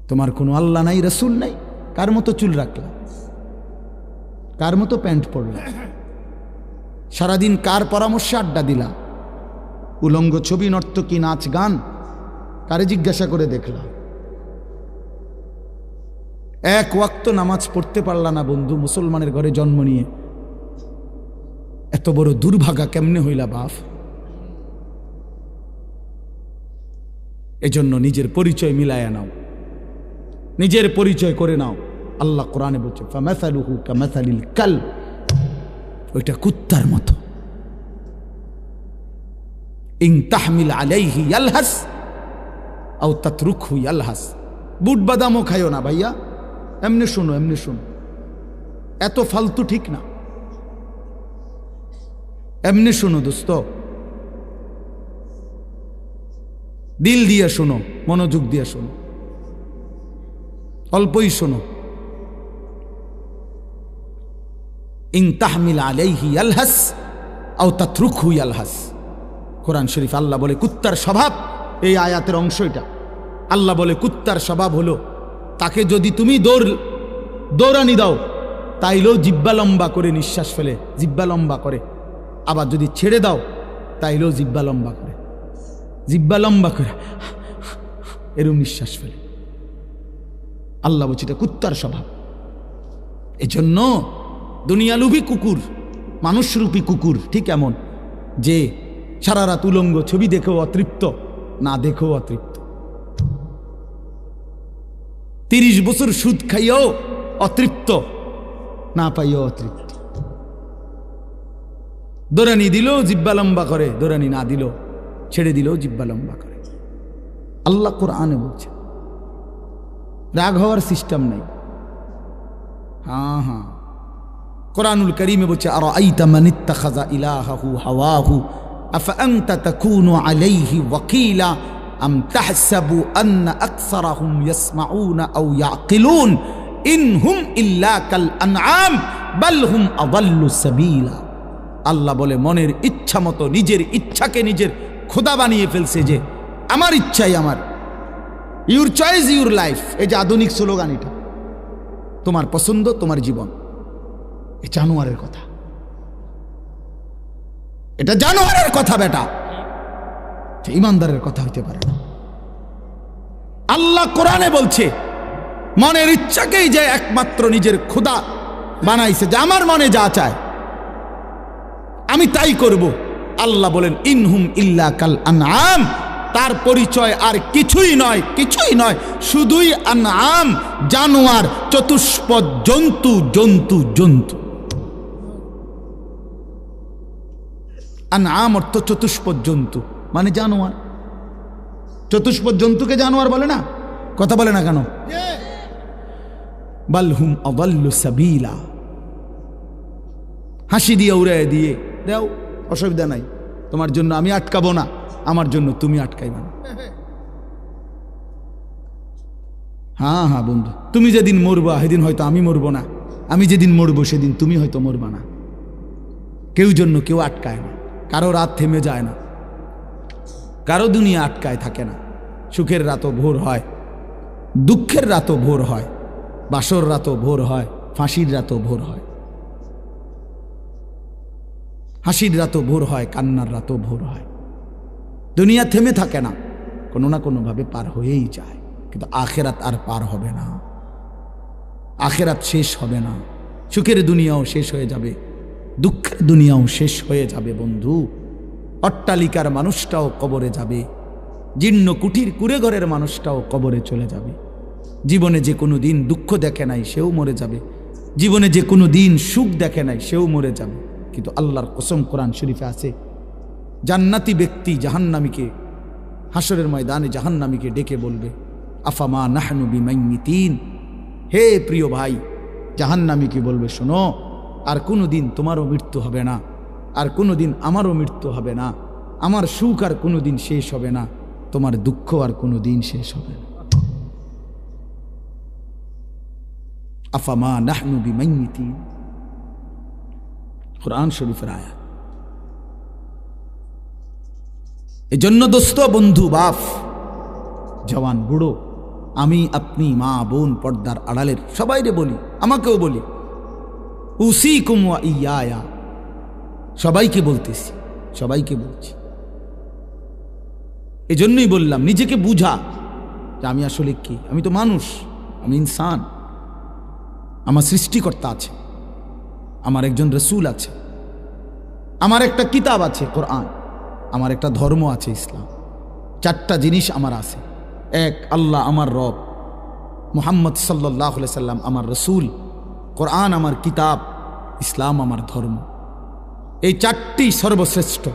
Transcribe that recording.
তোমার কোনো আল্লাহ নাই, রসুল নাই, কার মতো চুল রাখলা, কার মতো প্যান্ট পরলা, সারাদিন কার পরামর্শে আড্ডা দিলা, উলঙ্গ ছবি, নর্তকী, নাচ গান, কারে জিজ্ঞাসা করে দেখলা? এক ওয়াক্ত নামাজ পড়তে পারলা না বন্ধু, মুসলমানের ঘরে জন্ম নিয়ে। এত বড় দুর্ভাগা কেমনে হইলা বাপ? এজন্য নিজের পরিচয় মিলায়া নাও, নিজের পরিচয় করে নাও। আল্লাহ কোরআনে বলছে ফামাসালুহু কামাসালিল কালব, ওইটা কুত্তার মতো। ইন তাহমিল আলাইহি ইয়ালহাস আও তাতরুকহু ইয়ালহাস। বুট বাদামও খাইও না ভাইয়া, এমনি শোনো, এমনি শোনো, এত ফালতু ঠিক না। এমনি শোনো দোস্ত, দিল দিয়ে শোনো, মনোযোগ দিয়ে শোনো, অল্পই শোনো। ইন তাহমিল আলাইহি ইয়ালহাস আও তাতরুকহু ইয়ালহাস। কোরআন শরীফ আল্লাহ বলে কুত্তার স্বভাব, এই আয়াতের অংশ এটা। আল্লাহ বলে কুত্তার স্বভাব হলো, তাকে যদি তুমি দৌড়ানি দাও তাইলেও জিব্বা লম্বা করে নিঃশ্বাস ফেলে, জিব্বা লম্বা করে। আবার যদি ছেড়ে দাও তাইলেও জিব্বা লম্বা করে, জিব্বা লম্বা করে এরকম নিঃশ্বাস ফেলে। আল্লাহ বলছে এটা কুত্তার স্বভাব। এজন্য দুনিয়ালুভী কুকুর, মানুষরূপী কুকুর ঠিক এমন যে সারা রাত উলঙ্গ ছবি দেখেও অতৃপ্ত, না দেখেও অতৃপ্ত। 30 বছর সুদ খাইও অতৃপ্ত, না পাইও অতৃপ্ত। দৌড়ানি দিলেও জিব্বা লম্বা করে, দৌড়ানি না দিলেও, ছেড়ে দিলেও জিব্বা লম্বা করে। আল্লাহ কোরআনে বলছে, রাগ হওয়ার সিস্টেম নাই। হ্যাঁ হ্যাঁ, কোরআনুল কারীমে বলছে আরাআইতা মান ইত্তাখাযা ইলাহাহু হাওয়াহু আফাআনতা তাকুনু আলাইহি ওয়াকিলা আম তাহসাবু আন্না আকসারাহুম ইয়াসমাউনা আও ইয়াকিলুন ইনহুম ইল্লা কাল আনআম বাল হুম আযাল্লু সাবিলা। আল্লাহ বলে মনের ইচ্ছা মতো নিজের ইচ্ছাকে নিজের খোদা বানিয়ে ফেলছে, যে আমার ইচ্ছাই আমার, ইউর চয়েস ইউর লাইফ। এই যে আধুনিক স্লোগান, এটা তোমার পছন্দ তোমার জীবন। এ জানোয়ারের কথা, এটা জানোয়ারের কথা বেটা, ইমানদারের কথা হইতে পারে না। আল্লাহ কোরআনে বলছে মনের ইচ্ছাকেই যে একমাত্র নিজের খোদা বানাইছে, যে আমার মনে যা চায় আমি তাই করব। আল্লাহ বলেন ইনহুম ইল্লা কাল আনআম, তার পরিচয় আর কিছুই নয়, কিছুই নয়, শুধুই আনআম, জানোয়ার, চতুষ্পদ জন্তু, জন্তু জন্তু। আনআম অর্থ চতুষ্পদ জন্তু, মানে জানোয়ার। চতুষ্পদ জন্তুকে জানোয়ার বলে না? কথা বলে না কেন? বাল হুম আযাল্লু সাবিলা। হাসি দিয়ে উড়াই দিয়ে দাও, অসুবিধা নাই, তোমার জন্য আমি আটকাবো না, আমার জন্য তুমি আটকাইবা না। হ্যাঁ হ্যাঁ বন্ধু, তুমি যেদিন মরবা সেদিন হয়তো আমি মরবো না, আমি যেদিন মরবো সেদিন তুমি হয়তো মরবা না। কেউ জন্য কেউ আটকায় না, কারো রাত থেমে যায় না, কারো দুনিয়া আটকায় থাকে না। সুখের রাতও ভোর হয়, দুঃখের রাতও ভোর হয়, বাসর রাতও ভোর হয়, ফাঁসির রাতও ভোর হয়, হাসির রাতও ভোর হয়, কান্নার রাতও ভোর হয়। দুনিয়া থেমে থাকে না, কোনো না কোনোভাবে পার হয়েই যায়। কিন্তু আখেরাত আর পার হবে না, আখেরাত শেষ হবে না। সুখের দুনিয়াও শেষ হয়ে যাবে, দুঃখের দুনিয়াও শেষ হয়ে যাবে বন্ধু। অট্টালিকার মানুষটাও কবরে যাবে, জীর্ণ কুঠির কুড়ে ঘরের মানুষটাও কবরে চলে যাবে। জীবনে যে কোনো দিন দুঃখ দেখে নাই সেও মরে যাবে, জীবনে যে কোনো দিন সুখ দেখে নাই সেও মরে যাবে। কিন্তু আল্লাহর কসম কোরআন শরীফে আছে, জান্নাতি ব্যক্তি জাহান্নামীকে হাসরের ময়দানে জাহান্নামীকে ডেকে বলবে আফামা নাহনু বিমাইয়িতিন। হে প্রিয় ভাই, জাহান্নামীকে বলবে শোনো, আর কোনো দিন তোমারও মৃত্যু হবে না, আর কোনো দিন আমারও মৃত্যু হবে না, আমার সুখ আর কোনো দিন শেষ হবে না, তোমার দুঃখ আর কোনো দিন শেষ হবে না। আফামা নাহনু বিমাইয়িতিন, কোরআন শরীফের আয়াত। এজন্য দোস্ত, বন্ধু, বাপ, জওয়ান, বুড়ো, আমি, আপনি, মা, বোন, পর্দার আড়ালের সবাইরে বলি, আমাকেও বলি, উসিকুম ওয়া ইয়া, সবাইকে বলতেছি, সবাইকে বলছি। এজন্যই বললাম নিজেকে বুঝা যে আমি আসলে কি। আমি তো মানুষ, আমি ইনসান, আমার সৃষ্টিকর্তা আছে, আমার একজন রসুল আছে, আমার একটা কিতাব আছে কোরআন, আমার একটা ধর্ম আছে ইসলাম। চারটা জিনিস আমার আছে। এক, আল্লাহ আমার রব, মুহাম্মদ সাল্লাল্লাহু আলাইহি সাল্লাম আমার রসুল, কোরআন আমার কিতাব, ইসলাম আমার ধর্ম। এই চারটি সর্বশ্রেষ্ঠ।